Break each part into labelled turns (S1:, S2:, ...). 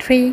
S1: 3।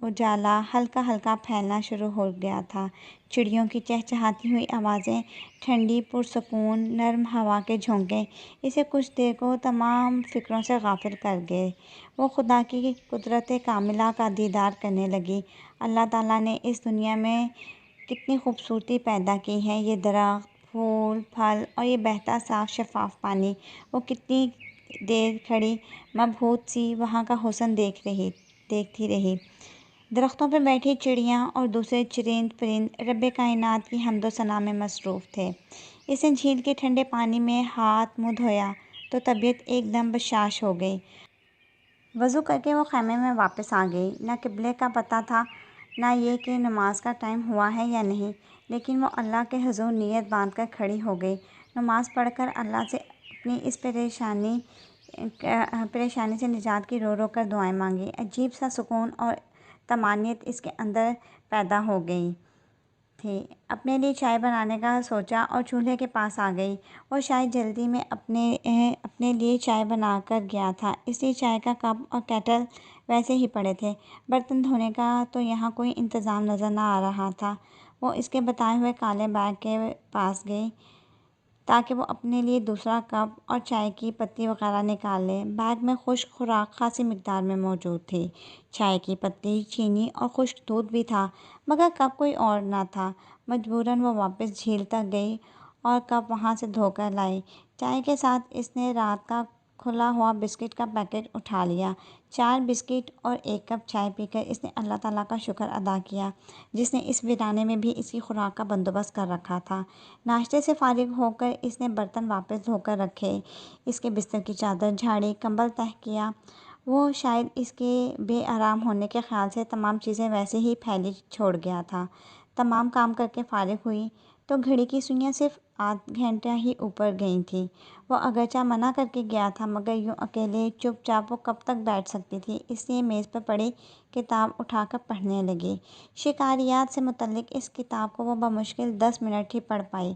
S2: اجالا ہلکا ہلکا پھیلنا شروع ہو گیا تھا۔ چڑیوں کی چہچہاتی ہوئی آوازیں، ٹھنڈی پرسکون نرم ہوا کے جھونکے اسے کچھ دیر کو تمام فکروں سے غافل کر گئے۔ وہ خدا کی قدرت کاملہ کا دیدار کرنے لگی۔ اللہ تعالیٰ نے اس دنیا میں کتنی خوبصورتی پیدا کی ہے، یہ درخت، پھول، پھل اور یہ بہتا صاف شفاف پانی۔ وہ کتنی دیر کھڑی مبہوت سی وہاں کا حسن دیکھتی رہی۔ درختوں پہ بیٹھی چڑیاں اور دوسرے چرند پرند رب کائنات کی حمد و ثنا میں مصروف تھے۔ اس نے جھیل کے ٹھنڈے پانی میں ہاتھ منہ دھویا تو طبیعت ایک دم بشاش ہو گئی۔ وضو کر کے وہ خیمے میں واپس آ گئی۔ نہ قبلے کا پتہ تھا، نہ یہ کہ نماز کا ٹائم ہوا ہے یا نہیں، لیکن وہ اللہ کے حضور نیت باندھ کر کھڑی ہو گئی۔ نماز پڑھ کر اللہ سے اپنی اس پریشانی سے نجات کی رو رو کر دعائیں مانگی۔ عجیب سا سکون اور طمانینت اس کے اندر پیدا ہو گئی تھی۔ اپنے لیے چائے بنانے کا سوچا اور چولہے کے پاس آ گئی۔ وہ شاید جلدی میں اپنے لیے چائے بنا کر گیا تھا، اس لیے چائے کا کپ اور کیٹل ویسے ہی پڑے تھے۔ برتن دھونے کا تو یہاں کوئی انتظام نظر نہ آ رہا تھا۔ وہ اس کے بتائے ہوئے کالے بیگ کے پاس گئی تاکہ وہ اپنے لیے دوسرا کپ اور چائے کی پتی وغیرہ نکال لے۔ بیگ میں خشک خوراک خاصی مقدار میں موجود تھی۔ چائے کی پتی، چینی اور خشک دودھ بھی تھا، مگر کپ کوئی اور نہ تھا۔ مجبوراً وہ واپس جھیل تک گئی اور کپ وہاں سے دھو کر لائی۔ چائے کے ساتھ اس نے رات کا کھلا ہوا بسکٹ کا پیکٹ اٹھا لیا۔ 4 بسکٹ اور 1 کپ چائے پی کر اس نے اللہ تعالیٰ کا شکر ادا کیا، جس نے اس ویرانے میں بھی اس کی خوراک کا بندوبست کر رکھا تھا۔ ناشتے سے فارغ ہو کر اس نے برتن واپس دھو کر رکھے، اس کے بستر کی چادر جھاڑی، کمبل تہہ کیا۔ وہ شاید اس کے بے آرام ہونے کے خیال سے تمام چیزیں ویسے ہی پھیلی چھوڑ گیا تھا۔ تمام کام کر کے فارغ ہوئی تو گھڑی کی سوئیاں صرف آدھ گھنٹہ ہی اوپر گئی تھیں۔ وہ اگرچہ منع کر کے گیا تھا، مگر یوں اکیلے چپ چاپ وہ کب تک بیٹھ سکتی تھی، اس لیے میز پر پڑی کتاب اٹھا کر پڑھنے لگی۔ شکاریات سے متعلق اس کتاب کو وہ بمشکل 10 منٹ ہی پڑھ پائی۔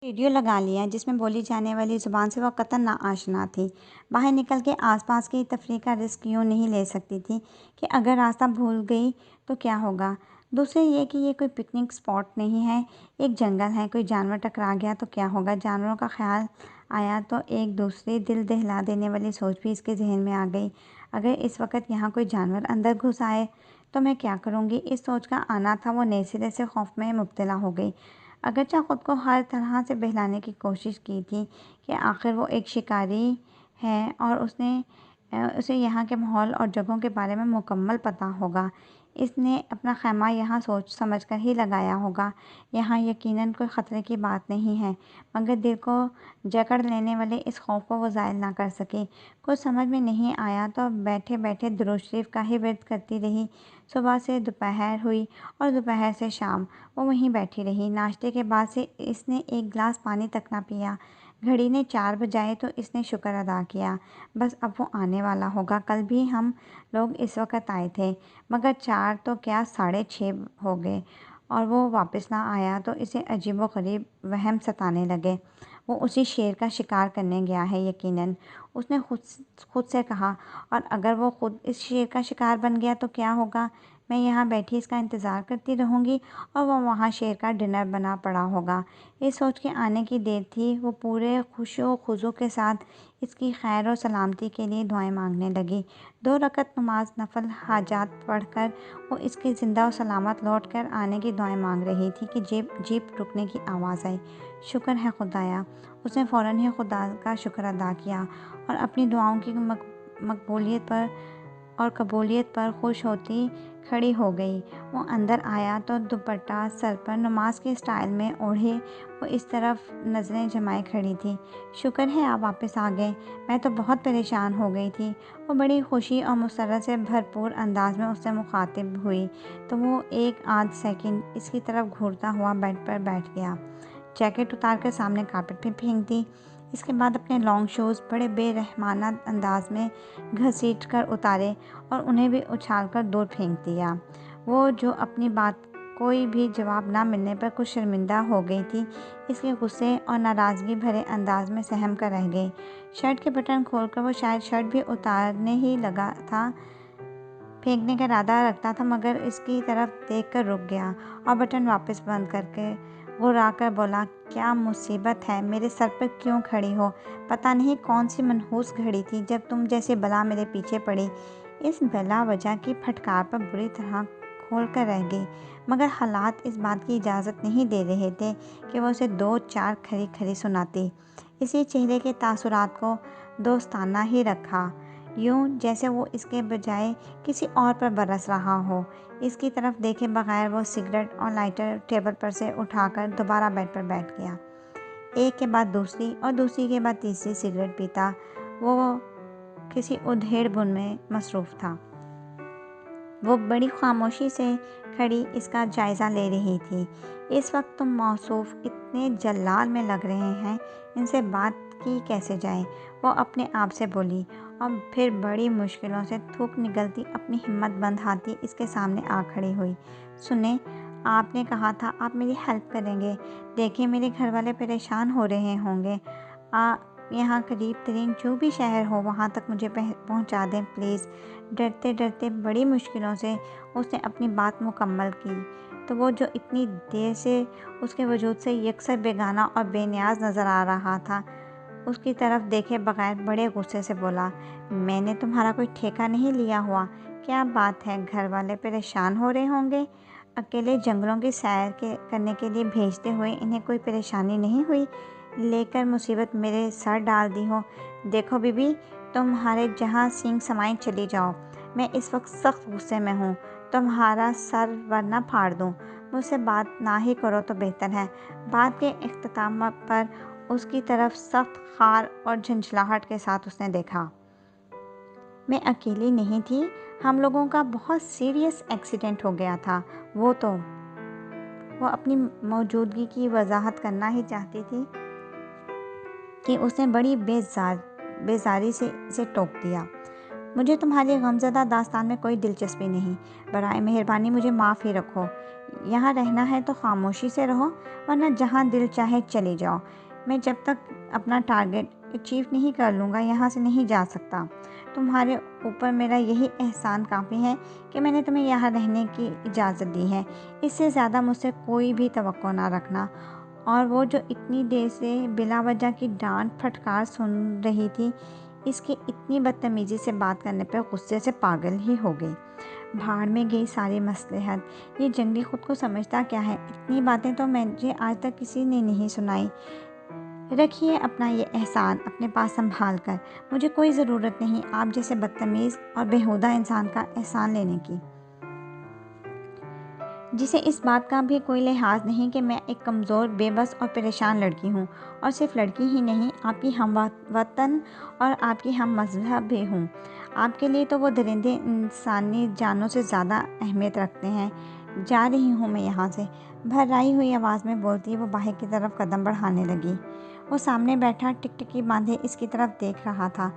S2: ریڈیو لگا لیا، جس میں بولی جانے والی زبان سے وہ قطعاً ناآشنا تھی۔ باہر نکل کے آس پاس کی تفریح کا رسک یوں نہیں لے سکتی تھی کہ اگر راستہ بھول گئی تو کیا ہوگا۔ دوسرے یہ کہ یہ کوئی پکنک اسپاٹ نہیں ہے، ایک جنگل ہے، کوئی جانور ٹکرا گیا تو کیا ہوگا۔ جانوروں کا خیال آیا تو ایک دوسری دل دہلا دینے والی سوچ بھی اس کے ذہن میں آ گئی۔ اگر اس وقت یہاں کوئی جانور اندر گھس آئے تو میں کیا کروں گی؟ اس سوچ کا آنا تھا وہ نئے سرے سے خوف میں مبتلا ہو گئی۔ اگرچہ خود کو ہر طرح سے بہلانے کی کوشش کی تھی کہ آخر وہ ایک شکاری ہے اور اسے یہاں کے ماحول اور جگہوں کے بارے میں مکمل پتہ ہوگا، اس نے اپنا خیمہ یہاں سوچ سمجھ کر ہی لگایا ہوگا، یہاں یقیناً کوئی خطرے کی بات نہیں ہے، مگر دل کو جکڑ لینے والے اس خوف کو وہ زائل نہ کر سکی۔ کچھ سمجھ میں نہیں آیا تو بیٹھے بیٹھے درود شریف کا ہی ورد کرتی رہی۔ صبح سے دوپہر ہوئی اور دوپہر سے شام وہ وہیں بیٹھی رہی۔ ناشتے کے بعد سے اس نے ایک گلاس پانی تک نہ پیا۔ گھڑی نے 4 بجائے تو اس نے شکر ادا کیا، بس اب وہ آنے والا ہوگا۔ کل بھی ہم لوگ اس وقت آئے تھے، مگر 4 تو کیا 6:30 ہو گئے اور وہ واپس نہ آیا تو اسے عجیب و غریب وہم ستانے لگے۔ وہ اسی شیر کا شکار کرنے گیا ہے یقیناً، اس نے خود سے کہا، اور اگر وہ خود اس شیر کا شکار بن گیا تو کیا ہوگا؟ میں یہاں بیٹھی اس کا انتظار کرتی رہوں گی اور وہ وہاں شیر کا ڈنر بنا پڑا ہوگا۔ اس سوچ کے آنے کی دیر تھی، وہ پورے خشوع و خضوع کے ساتھ اس کی خیر و سلامتی کے لیے دعائیں مانگنے لگی۔ 2 رکعت نماز نفل حاجات پڑھ کر وہ اس کے زندہ و سلامت لوٹ کر آنے کی دعائیں مانگ رہی تھی کہ جیپ رکنے کی آواز آئی۔ شکر ہے خدایا، اس نے فوراً ہی خدا کا شکر ادا کیا اور اپنی دعاؤں کی قبولیت پر خوش ہوتی کھڑی ہو گئی۔ وہ اندر آیا تو دوپٹہ سر پر نماز کے اسٹائل میں اوڑھے وہ اس طرف نظریں جمائے کھڑی تھی۔ شکر ہے آپ واپس آ گئے، میں تو بہت پریشان ہو گئی تھی۔ وہ بڑی خوشی اور مسرت سے بھرپور انداز میں اس سے مخاطب ہوئی تو وہ ایک آدھ سیکنڈ اس کی طرف گھورتا ہوا بیڈ پر بیٹھ گیا، جیکٹ اتار کر سامنے کارپٹ پہ پھینک دی، اس کے بعد اپنے لانگ شوز بڑے بے رحمانہ انداز میں گھسیٹ کر اتارے اور انہیں بھی اچھال کر دور پھینک دیا۔ وہ جو اپنی بات کوئی بھی جواب نہ ملنے پر کچھ شرمندہ ہو گئی تھی، اس کے غصے اور ناراضگی بھرے انداز میں سہم کر رہ گئی۔ شرٹ کے بٹن کھول کر وہ شاید شرٹ بھی اتارنے ہی لگا تھا، پھینکنے کا ارادہ رکھتا تھا مگر اس کی طرف دیکھ کر رک گیا اور بٹن واپس بند کر کے غرا کر بولا، کیا مصیبت ہے، میرے سر پر کیوں کھڑی ہو؟ پتہ نہیں کون سی منحوس گھڑی تھی جب تم جیسے بلا میرے پیچھے پڑی۔ اس بلا وجہ کی پھٹکار پر بری طرح کھول کر رہ گئی، مگر حالات اس بات کی اجازت نہیں دے رہے تھے کہ وہ اسے دو چار کھری کھری سناتی۔ اسی چہرے کے تاثرات کو دوستانہ ہی رکھا، یوں جیسے وہ اس کے بجائے کسی اور پر برس رہا ہو۔ اس کی طرف دیکھے بغیر وہ سگریٹ اور لائٹر ٹیبل پر سے اٹھا کر دوبارہ بیڈ پر بیٹھ گیا۔ ایک کے بعد دوسری اور دوسری کے بعد تیسری سگریٹ پیتا وہ کسی ادھیڑ بن میں مصروف تھا۔ وہ بڑی خاموشی سے کھڑی اس کا جائزہ لے رہی تھی۔ اس وقت تم موصوف اتنے جلال میں لگ رہے ہیں، ان سے بات کی کیسے جائے؟ وہ اپنے آپ سے بولی اور پھر بڑی مشکلوں سے تھوک نگلتی اپنی ہمت بند ہاتھی اس کے سامنے آ کھڑی ہوئی۔ سنیں، آپ نے کہا تھا آپ میری ہیلپ کریں گے۔ دیکھیں میرے گھر والے پریشان ہو رہے ہوں گے۔ یہاں قریب ترین جو بھی شہر ہو وہاں تک مجھے پہنچا دیں پلیز۔ ڈرتے ڈرتے بڑی مشکلوں سے اس نے اپنی بات مکمل کی تو وہ جو اتنی دیر سے اس کے وجود سے یکسر بیگانہ اور بے نیاز نظر آ رہا تھا، اس کی طرف دیکھے بغیر بڑے غصے سے بولا، میں نے تمہارا کوئی ٹھیکہ نہیں لیا ہوا۔ کیا بات ہے، گھر والے پریشان ہو رہے ہوں گے؟ اکیلے جنگلوں کی سیر کرنے کے لیے بھیجتے ہوئے انہیں کوئی پریشانی نہیں ہوئی؟ لے کر مصیبت میرے سر ڈال دی ہو؟ دیکھو بی بی، تمہارے جہاں سینگ سمائیں چلی جاؤ، میں اس وقت سخت غصے میں ہوں، تمہارا سر ورنہ پھاڑ دوں۔ مجھ سے بات نہ ہی کرو تو بہتر ہے۔ بات کے اختتام پر اس کی طرف سخت خار اور جھنجھلاہٹ کے ساتھ اس نے دیکھا۔ میں اکیلی نہیں تھی، ہم لوگوں کا بہت سیریس ایکسیڈنٹ ہو گیا تھا۔ وہ اپنی موجودگی کی وضاحت کرنا ہی چاہتی تھی کہ اس نے بڑی بیزاری سے اسے ٹوک دیا۔ مجھے تمہاری غمزدہ داستان میں کوئی دلچسپی نہیں، برائے مہربانی مجھے معاف ہی رکھو۔ یہاں رہنا ہے تو خاموشی سے رہو، ورنہ جہاں دل چاہے چلی جاؤ۔ میں جب تک اپنا ٹارگٹ اچیو نہیں کر لوں گا یہاں سے نہیں جا سکتا۔ تمہارے اوپر میرا یہی احسان کافی ہے کہ میں نے تمہیں یہاں رہنے کی اجازت دی ہے، اس سے زیادہ مجھ سے کوئی بھی توقع نہ رکھنا۔ اور وہ جو اتنی دیر سے بلا وجہ کی ڈانٹ پھٹکار سن رہی تھی، اس کی اتنی بدتمیزی سے بات کرنے پر غصے سے پاگل ہی ہو گئی۔ بھاڑ میں گئی ساری مصلحت، یہ جنگلی خود کو سمجھتا کیا ہے؟ اتنی باتیں تو مجھے آج تک کسی نے نہیں سنائی۔ رکھیے اپنا یہ احسان اپنے پاس سنبھال کر، مجھے کوئی ضرورت نہیں آپ جیسے بدتمیز اور بیہودہ انسان کا احسان لینے کی، جسے اس بات کا بھی کوئی لحاظ نہیں کہ میں ایک کمزور، بے بس اور پریشان لڑکی ہوں، اور صرف لڑکی ہی نہیں، آپ کی ہم وطن اور آپ کی ہم مذہب بھی ہوں۔ آپ کے لیے تو وہ درندے انسانی جانوں سے زیادہ اہمیت رکھتے ہیں۔ جا رہی ہوں میں یہاں سے، بھررائی ہوئی آواز میں بولتی وہ باہر کی طرف قدم بڑھانے لگی۔ وہ سامنے بیٹھا ٹکٹکی باندھے اس کی طرف دیکھ رہا تھا،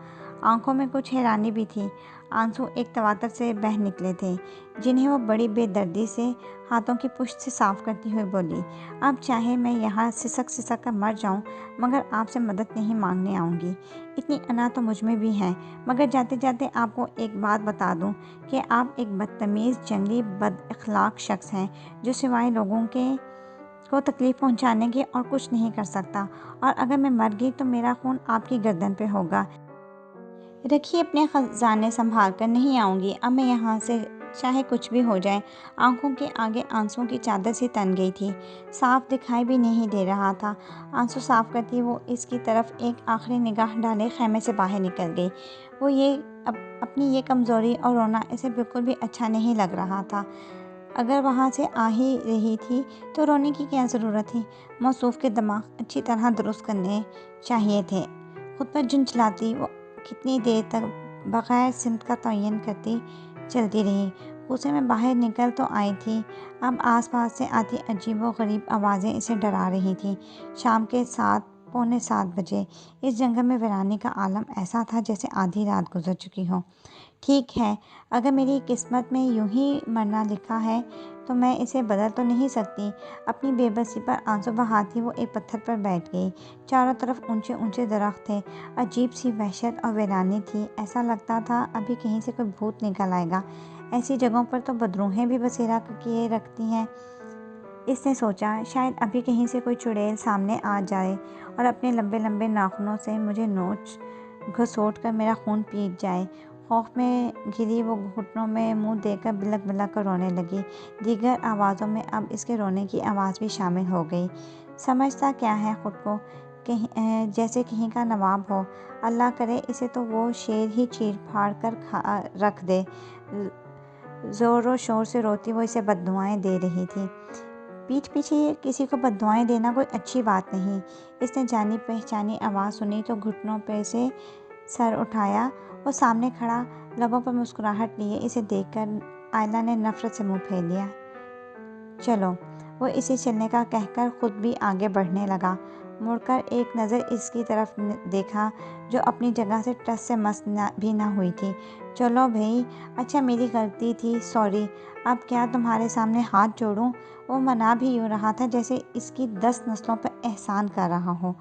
S2: آنکھوں میں کچھ حیرانی بھی تھی۔ آنسو ایک تواتر سے بہہ نکلے تھے جنہیں وہ بڑی بے دردی سے ہاتھوں کی پشت سے صاف کرتی ہوئی بولی، اب چاہے میں یہاں سسک سسک کر مر جاؤں مگر آپ سے مدد نہیں مانگنے آؤں گی۔ اتنی انا تو مجھ میں بھی ہے، مگر جاتے جاتے آپ کو ایک بات بتا دوں کہ آپ ایک بدتمیز، جنگلی، بد اخلاق شخص ہیں جو سوائے لوگوں کو تکلیف پہنچانے کے اور کچھ نہیں کر سکتا، اور اگر میں مر گئی تو میرا خون آپ کی گردن پہ ہوگا۔ رکھیے اپنے خزانے سنبھال کر، نہیں آؤں گی اب میں یہاں سے چاہے کچھ بھی ہو جائے۔ آنکھوں کے آگے آنسوؤں کی چادر سی تن گئی تھی، صاف دکھائی بھی نہیں دے رہا تھا۔ آنسو صاف کرتی وہ اس کی طرف ایک آخری نگاہ ڈالے خیمے سے باہر نکل گئی۔ وہ اپنی یہ کمزوری اور رونا اسے بالکل بھی اچھا نہیں لگ رہا تھا۔ اگر وہاں سے آ ہی رہی تھی تو رونے کی کیا ضرورت تھی؟ موصوف کے دماغ اچھی طرح درست کرنے چاہیے تھے۔ خود پر جھنجھلاتی وہ کتنی دیر تک بغیر سمت کا تعین کرتی چلتی رہی۔ غصے میں باہر نکل تو آئی تھی، اب آس پاس سے آتی عجیب و غریب آوازیں اسے ڈرا رہی تھیں۔ شام کے 6:45 بجے اس جنگل میں ویرانی کا عالم ایسا تھا جیسے آدھی رات گزر چکی ہو۔ ٹھیک ہے، اگر میری قسمت میں یوں ہی مرنا لکھا ہے تو میں اسے بدل تو نہیں سکتی۔ اپنی بے بسی پر آنسو بہاتی وہ ایک پتھر پر بیٹھ گئی۔ چاروں طرف اونچے اونچے درخت تھے، عجیب سی وحشت اور ویرانی تھی، ایسا لگتا تھا ابھی کہیں سے کوئی بھوت نکل آئے گا۔ ایسی جگہوں پر تو بدروحیں بھی بسیرا کیے رکھتی ہیں۔ اس نے سوچا شاید ابھی کہیں سے کوئی چڑیل سامنے آ جائے اور اپنے لمبے لمبے ناخنوں سے مجھے نوچ گھسوٹ کر میرا خون پیٹ جائے۔ خوف میں گھری وہ گھٹنوں میں منہ دے کر بلک بلک کر رونے لگی۔ دیگر آوازوں میں اب اس کے رونے کی آواز بھی شامل ہو گئی۔ سمجھتا کیا ہے خود کو، جیسے کہیں کا نواب ہو۔ اللہ کرے اسے تو وہ شیر ہی چیر پھاڑ کر رکھ دے۔ زور و شور سے روتی وہ اسے بددعائیں دے رہی تھی۔ پیٹھ پیچھے کسی کو بددعائیں دینا کوئی اچھی بات نہیں۔ اس نے جانی پہچانی آواز سنی تو گھٹنوں پہ سے سر اٹھایا۔ وہ سامنے کھڑا، لبوں پر مسکراہٹ لیے اسے دیکھ کر آئلہ نے نفرت سے منہ پھیر لیا۔ چلو، وہ اسے چلنے کا کہہ کر خود بھی آگے بڑھنے لگا۔ مڑ کر ایک نظر اس کی طرف دیکھا جو اپنی جگہ سے ٹس سے مس بھی نہ ہوئی تھی۔ چلو بھئی، اچھا میری غلطی تھی، سوری، اب کیا تمہارے سامنے ہاتھ جوڑوں؟ وہ منا بھی یوں رہا تھا جیسے اس کی 10 نسلوں پر احسان کر رہا ہو۔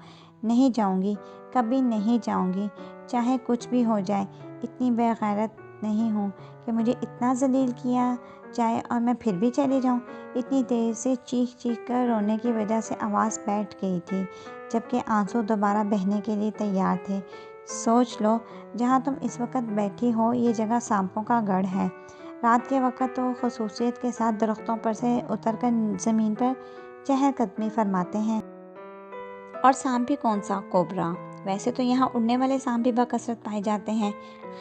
S2: نہیں جاؤں گی، کبھی نہیں جاؤں گی، چاہے کچھ بھی ہو جائے۔ اتنی بے غیرت نہیں ہوں کہ مجھے اتنا ذلیل کیا جائے اور میں پھر بھی چلی جاؤں۔ اتنی دیر سے چیخ چیخ کر رونے کی وجہ سے آواز بیٹھ گئی تھی، جبکہ آنسو دوبارہ بہنے کے لیے تیار تھے۔ سوچ لو، جہاں تم اس وقت بیٹھی ہو یہ جگہ سانپوں کا گڑھ ہے۔ رات کے وقت تو خصوصیت کے ساتھ درختوں پر سے اتر کر زمین پر چہل قدمی فرماتے ہیں۔ اور سانپ بھی کون سا، کوبرا۔ ویسے تو یہاں اڑنے والے سانپ بھی بکثرت پائے جاتے ہیں۔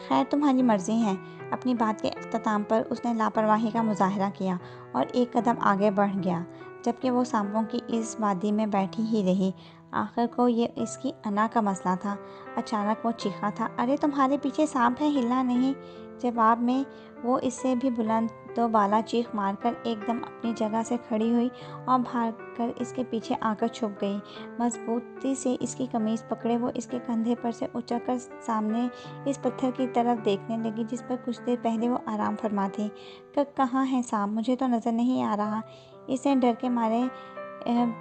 S2: خیر تمہاری مرضی ہے۔ اپنی بات کے اختتام پر اس نے لاپرواہی کا مظاہرہ کیا اور ایک قدم آگے بڑھ گیا، جبکہ وہ سانپوں کی اس وادی میں بیٹھی ہی رہی۔ آخر کو یہ اس کی انا کا مسئلہ تھا۔ اچانک وہ چیخا تھا، ارے تمہارے پیچھے سانپ ہے، ہلنا نہیں۔ جواب میں وہ اس سے بھی بلند دو بالا چیخ مار کر ایک دم اپنی جگہ سے کھڑی ہوئی اور بھاگ کر اس کے پیچھے آ کر چھپ گئی۔ مضبوطی سے اس کی قمیض پکڑے وہ اس کے کندھے پر سے اچک کر سامنے اس پتھر کی طرف دیکھنے لگی جس پر کچھ دیر پہلے وہ آرام فرما تھی۔ کہاں ہے سانپ؟ مجھے تو نظر نہیں آ رہا۔ اس نے ڈر کے مارے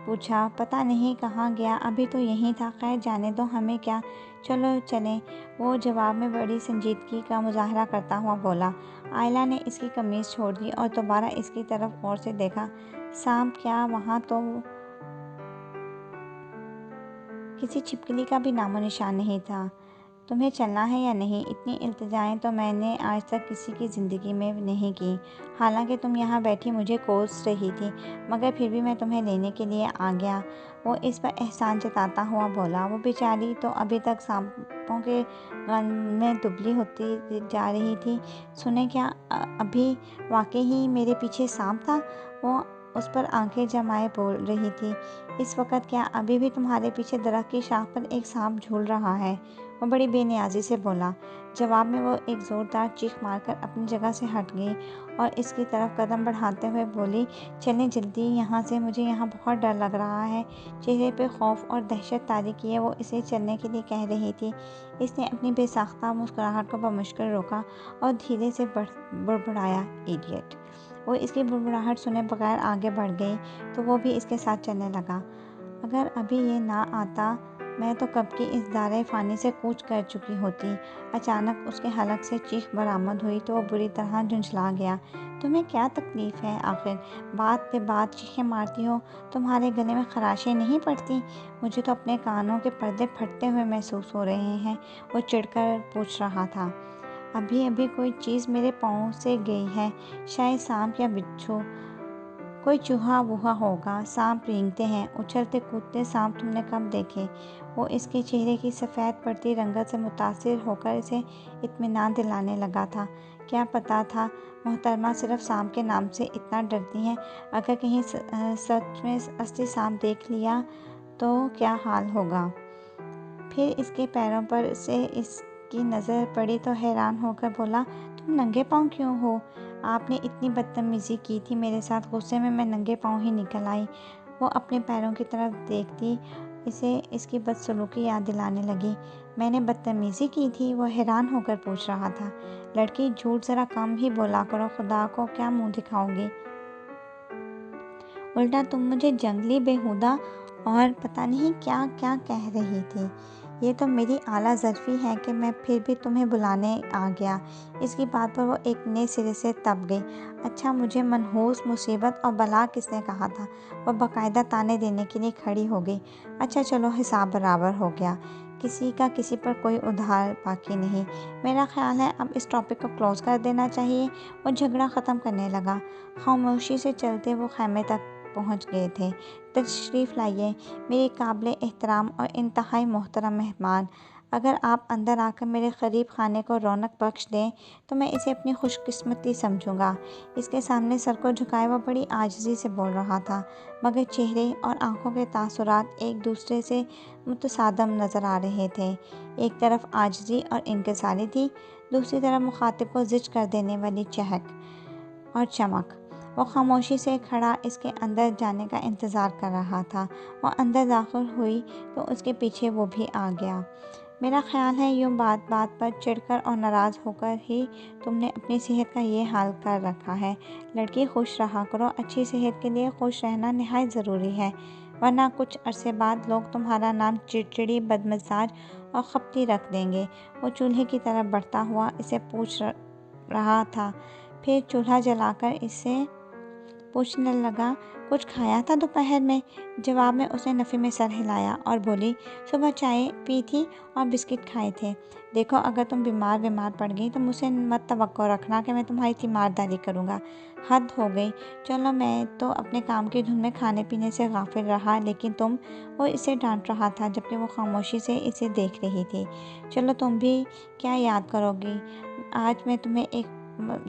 S2: پوچھا۔ پتہ نہیں کہاں گیا، ابھی تو یہیں تھا۔ خیر جانے دو، ہمیں کیا، چلو چلیں، وہ جواب میں بڑی سنجیدگی کا مظاہرہ کرتا ہوا بولا۔ آئلہ نے اس کی قمیض چھوڑ دی اور دوبارہ اس کی طرف غور سے دیکھا۔ سانپ کیا، وہاں تو کسی چھپکلی کا بھی نام و نشان نہیں تھا۔ تمہیں چلنا ہے یا نہیں؟ اتنی التجائیں تو میں نے آج تک کسی کی زندگی میں نہیں کی۔ حالانکہ تم یہاں بیٹھی مجھے کوس رہی تھی، مگر پھر بھی میں تمہیں لینے کے لیے آ گیا، وہ اس پر احسان جتاتا ہوا بولا۔ وہ بیچاری تو ابھی تک سانپوں کے غم میں دبلی ہوتی جا رہی تھی۔ سنیں کیا ابھی واقعی ہی میرے پیچھے سانپ تھا؟ وہ اس پر آنکھیں جمائے بول رہی تھی۔ اس وقت کیا ابھی بھی تمہارے پیچھے درخت کی شاخ پر ایک سانپ جھول رہا ہے؟ وہ بڑی بے نیازی سے بولا۔ جواب میں وہ ایک زوردار چیخ مار کر اپنی جگہ سے ہٹ گئی اور اس کی طرف قدم بڑھاتے ہوئے بولی، چلیں جلدی یہاں سے، مجھے یہاں بہت ڈر لگ رہا ہے۔ چہرے پہ خوف اور دہشت طاری کیے وہ اسے چلنے کے لیے کہہ رہی تھی۔ اس نے اپنی بے ساختہ مسکراہٹ کو بمشکل روکا اور دھیرے سے بڑبڑایا، ایڈیٹ۔ وہ اس کی بڑبڑاہٹ سنے بغیر آگے بڑھ گئی تو وہ بھی اس کے ساتھ چلنے لگا۔ اگر ابھی یہ نہ آتا میں تو کب کی اس دائرۂ فانی سے کوچ کر چکی ہوتی۔ اچانک اس کے حلق سے چیخ برآمد ہوئی تو وہ بری طرح جھنجھلا گیا۔ تمہیں کیا تکلیف ہے آخر؟ بات پہ بات چیخیں مارتی ہو، تمہارے گلے میں خراشیں نہیں پڑتی؟ مجھے تو اپنے کانوں کے پردے پھٹتے ہوئے محسوس ہو رہے ہیں، وہ چڑھ کر پوچھ رہا تھا۔ ابھی کوئی چیز میرے پاؤں سے گئی ہے، شاید سانپ یا بچھو، کوئی چوہا ووہا ہوگا۔ سانپ رینگتے ہیں، اچھلتے کودتے سانپ تم نے کب دیکھے؟ وہ اس کے چہرے کی سفید پڑتی رنگت سے متاثر ہو کر اسے اطمینان دلانے لگا تھا۔ کیا پتہ تھا محترمہ صرف سانپ کے نام سے اتنا ڈرتی ہیں، اگر کہیں سچ میں اصلی سانپ دیکھ لیا تو کیا حال ہوگا؟ پھر اس کے پیروں پر سے اس کی نظر پڑی تو حیران ہو کر بولا، تم ننگے پاؤں کیوں ہو؟ آپ نے اتنی بدتمیزی کی تھی میرے ساتھ، غصے میں ننگے پاؤں ہی نکل آئی۔ وہ اپنے پیروں کی طرف دیکھتی اسے اس کی بدسلوکی یاد دلانے لگی۔ میں نے بدتمیزی کی تھی؟ وہ حیران ہو کر پوچھ رہا تھا۔ لڑکی، جھوٹ ذرا کم ہی بولا کرو، خدا کو کیا منہ دکھاؤ گی؟ الٹا تم مجھے جنگلی، بیہودہ اور پتہ نہیں کیا کیا کہہ رہی تھی۔ یہ تو میری اعلیٰ ظرفی ہے کہ میں پھر بھی تمہیں بلانے آ گیا۔ اس کی بات پر وہ ایک نئے سرے سے تپ گئی۔ اچھا، مجھے منحوس، مصیبت اور بلا کس نے کہا تھا؟ وہ باقاعدہ طعنے دینے کے لیے کھڑی ہو گئی۔ اچھا چلو، حساب برابر ہو گیا، کسی کا کسی پر کوئی ادھار باقی نہیں۔ میرا خیال ہے اب اس ٹاپک کو کلوز کر دینا چاہیے۔ وہ جھگڑا ختم کرنے لگا۔ خاموشی سے چلتے وہ خیمے تک پہنچ گئے تھے۔ تشریف لائیے میری قابل احترام اور انتہائی محترم مہمان۔ اگر آپ اندر آ کر میرے غریب خانے کو رونق بخش دیں تو میں اسے اپنی خوش قسمتی سمجھوں گا۔ اس کے سامنے سر کو جھکائے وہ بڑی عاجزی سے بول رہا تھا، مگر چہرے اور آنکھوں کے تاثرات ایک دوسرے سے متصادم نظر آ رہے تھے۔ ایک طرف عاجزی اور انکساری تھی، دوسری طرف مخاطب کو زچ کر دینے والی چہک اور چمک۔ وہ خاموشی سے کھڑا اس کے اندر جانے کا انتظار کر رہا تھا۔ وہ اندر داخل ہوئی تو اس کے پیچھے وہ بھی آ گیا۔ میرا خیال ہے یوں بات بات پر چڑھ کر اور ناراض ہو کر ہی تم نے اپنی صحت کا یہ حال کر رکھا ہے۔ لڑکی، خوش رہا کرو، اچھی صحت کے لیے خوش رہنا نہایت ضروری ہے، ورنہ کچھ عرصے بعد لوگ تمہارا نام چڑچڑی، بدمزاج اور خپتی رکھ دیں گے۔ وہ چولہے کی طرف بڑھتا ہوا اسے پوچھ رہا تھا، پھر چولہا جلا کر اس سے پوچھنے لگا، کچھ کھایا تھا دوپہر میں؟ جواب میں اس نے نفی میں سر ہلایا اور بولی، صبح چائے پی تھی اور بسکٹ کھائے تھے۔ دیکھو، اگر تم بیمار پڑ گئی تو مجھ سے مت توقع رکھنا کہ میں تمہاری تیمارداری کروں گا۔ حد ہو گئی۔ چلو، میں تو اپنے کام کی دھن میں کھانے پینے سے غافل رہا، لیکن تم… وہ اسے ڈانٹ رہا تھا جبکہ وہ خاموشی سے اسے دیکھ رہی تھی۔ چلو، تم بھی کیا یاد کرو گی؟ آج میں تمہیں ایک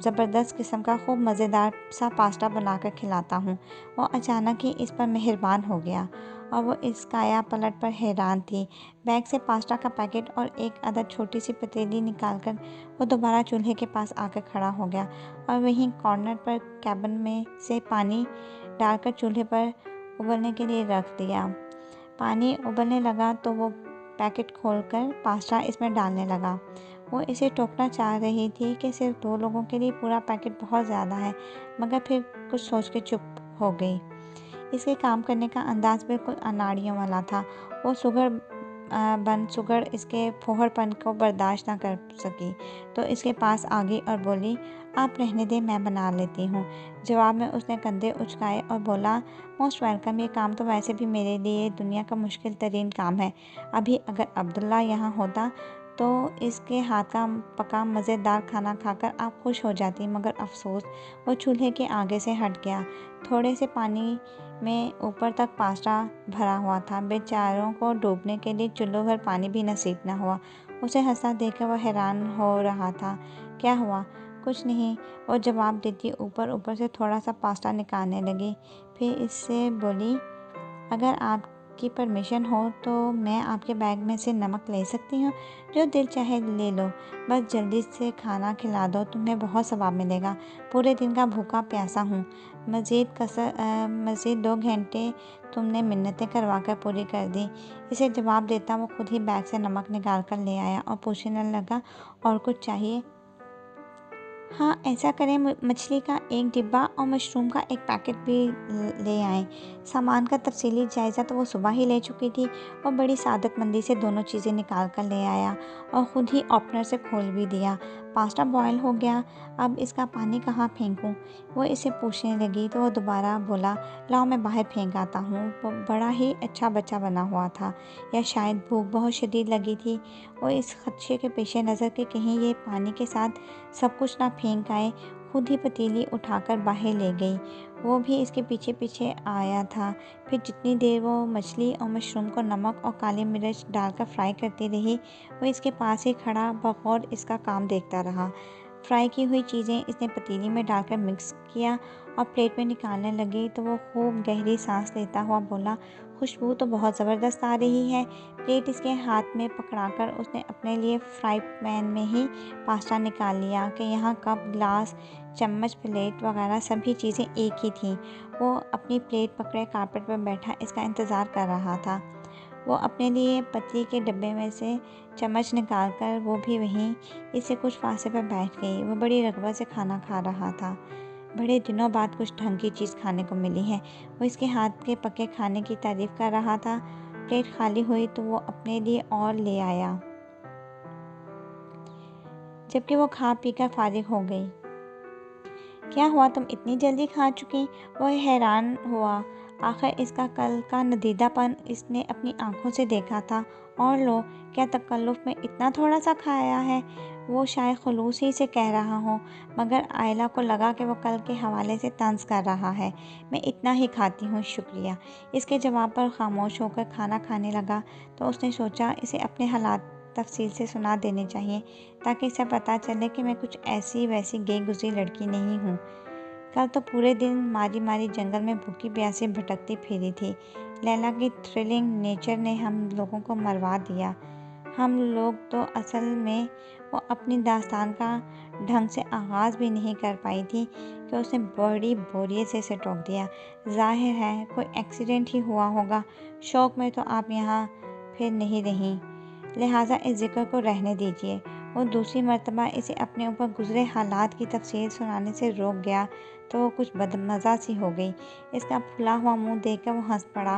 S2: زبردست قسم کا خوب مزیدار سا پاستا بنا کر کھلاتا ہوں۔ وہ اچانک ہی اس پر مہربان ہو گیا اور وہ اس کایا پلٹ پر حیران تھی۔ بیگ سے پاستا کا پیکٹ اور ایک عدد چھوٹی سی پتیلی نکال کر وہ دوبارہ چولہے کے پاس آ کر کھڑا ہو گیا اور وہیں کارنر پر کیبن میں سے پانی ڈال کر چولہے پر ابلنے کے لیے رکھ دیا۔ پانی ابلنے لگا تو وہ پیکٹ کھول کر پاستا اس میں ڈالنے لگا۔ وہ اسے ٹوکنا چاہ رہی تھی کہ صرف 2 لوگوں کے لیے پورا پیکٹ بہت زیادہ ہے، مگر پھر کچھ سوچ کے چپ ہو گئی۔ اس کے کام کرنے کا انداز بالکل اناڑیوں والا تھا۔ وہ سگڑ اس کے پھوہڑ پن کو برداشت نہ کر سکی تو اس کے پاس آ گئی اور بولی، آپ رہنے دیں، میں بنا لیتی ہوں۔ جواب میں اس نے کندھے اچکائے اور بولا، موسٹ ویلکم، یہ کام تو ویسے بھی میرے لیے دنیا کا مشکل ترین کام ہے۔ ابھی اگر عبداللہ یہاں ہوتا تو اس کے ہاتھ کا پکا مزیدار کھانا کھا کر آپ خوش ہو جاتی، مگر افسوس۔ وہ چولہے کے آگے سے ہٹ گیا۔ تھوڑے سے پانی میں اوپر تک پاستا بھرا ہوا تھا، بیچاروں کو ڈوبنے کے لیے چلو بھر پانی بھی نصیب نہ ہوا۔ اسے ہنستا دیکھ کر وہ حیران ہو رہا تھا۔ کیا ہوا؟ کچھ نہیں، وہ جواب دیتی اوپر سے تھوڑا سا پاستا نکالنے لگی، پھر اس سے بولی، اگر آپ کی پرمیشن ہو تو میں آپ کے بیگ میں سے نمک لے سکتی ہوں؟ جو دل چاہے لے لو، بس جلدی سے کھانا کھلا دو، تمہیں بہت ثواب ملے گا۔ پورے دن کا بھوکا پیاسا ہوں۔ مزید 2 گھنٹے تم نے منتیں کروا کر پوری کر دی۔ اسے جواب دیتا وہ خود ہی بیگ سے نمک نکال کر لے آیا اور پوچھنے لگا، اور کچھ چاہیے؟ ہاں، ایسا کریں، مچھلی کا 1 ڈبہ اور مشروم کا 1 پیکٹ بھی لے آئیں۔ سامان کا تفصیلی جائزہ تو وہ صبح ہی لے چکی تھی۔ وہ بڑی سعادت مندی سے دونوں چیزیں نکال کر لے آیا اور خود ہی اوپنر سے کھول بھی دیا۔ پاستا بوائل ہو گیا، اب اس کا پانی کہاں پھینکوں؟ وہ اسے پوچھنے لگی تو وہ دوبارہ بولا، لاؤ میں باہر پھینک آتا ہوں۔ وہ بڑا ہی اچھا بچہ بنا ہوا تھا، یا شاید بھوک بہت شدید لگی تھی۔ وہ اس خدشے کے پیش نظر کہ کہیں یہ پانی کے ساتھ سب کچھ نہ پھینک آئے، خود ہی پتیلی اٹھا کر باہر لے گئی۔ وہ بھی اس کے پیچھے پیچھے آیا تھا۔ پھر جتنی دیر وہ مچھلی اور مشروم کو نمک اور کالی مرچ ڈال کر فرائی کرتی رہی، وہ اس کے پاس ہی کھڑا بغور اس کا کام دیکھتا رہا۔ فرائی کی ہوئی چیزیں اس نے پتیلی میں ڈال کر مکس کیا اور پلیٹ میں نکالنے لگی تو وہ خوب گہری سانس لیتا ہوا بولا، خوشبو تو بہت زبردست آ رہی ہے۔ پلیٹ اس کے ہاتھ میں پکڑا کر اس نے اپنے لیے فرائی پین میں ہی پاستا نکال لیا کہ یہاں کپ، گلاس، چمچ، پلیٹ وغیرہ سبھی چیزیں ایک ہی تھیں۔ وہ اپنی پلیٹ پکڑے کارپیٹ پر بیٹھا اس کا انتظار کر رہا تھا۔ وہ اپنے لیے پتلی کے ڈبے میں سے چمچ نکال کر وہ بھی وہیں اس سے کچھ فاصلے پر بیٹھ گئی۔ وہ بڑی رغبت سے کھانا کھا رہا تھا۔ بڑے دنوں بعد کچھ ڈھنگ کی چیز کھانے کو ملی ہے۔ وہ اس کے ہاتھ کے پکے کھانے کی تعریف کر رہا تھا۔ پلیٹ خالی ہوئی تو وہ اپنے لیے اور لے آیا، جبکہ وہ کھا پی کر فارغ ہو گئی۔ کیا ہوا، تم اتنی جلدی کھا چکی؟ وہ حیران ہوا۔ آخر اس کا کل کا ندیدہ پن اس نے اپنی آنکھوں سے دیکھا تھا، اور لو، کیا تکلف میں اتنا تھوڑا سا کھایا ہے۔ وہ شاید خلوص ہی سے کہہ رہا ہو، مگر آئلہ کو لگا کہ وہ کل کے حوالے سے طنز کر رہا ہے۔ میں اتنا ہی کھاتی ہوں، شکریہ۔ اس کے جواب پر خاموش ہو کر کھانا کھانے لگا تو اس نے سوچا اسے اپنے حالات تفصیل سے سنا دینے چاہیے، تاکہ اسے پتہ چلے کہ میں کچھ ایسی ویسی گئی گزری لڑکی نہیں ہوں۔ کل تو پورے دن ماری ماری جنگل میں بھوکی پیاسی بھٹکتی پھری تھی۔ لیلا کی تھرلنگ نیچر نے ہم لوگوں کو مروا دیا۔ ہم لوگ تو اصل میں وہ اپنی داستان کا ڈھنگ سے آغاز بھی نہیں کر پائی تھی کہ اس نے بڑی بوریت سے اسے ٹوک دیا۔ ظاہر ہے کوئی ایکسیڈنٹ ہی ہوا ہوگا۔ شوق میں تو آپ یہاں پھر نہیں رہیں، لہٰذا اس ذکر کو رہنے دیجیے۔ وہ دوسری مرتبہ اسے اپنے اوپر گزرے حالات کی تفصیل سنانے سے روک گیا تو وہ کچھ بدمزہ سی ہو گئی۔ اس کا پھلا ہوا منہ دیکھ کر وہ ہنس پڑا۔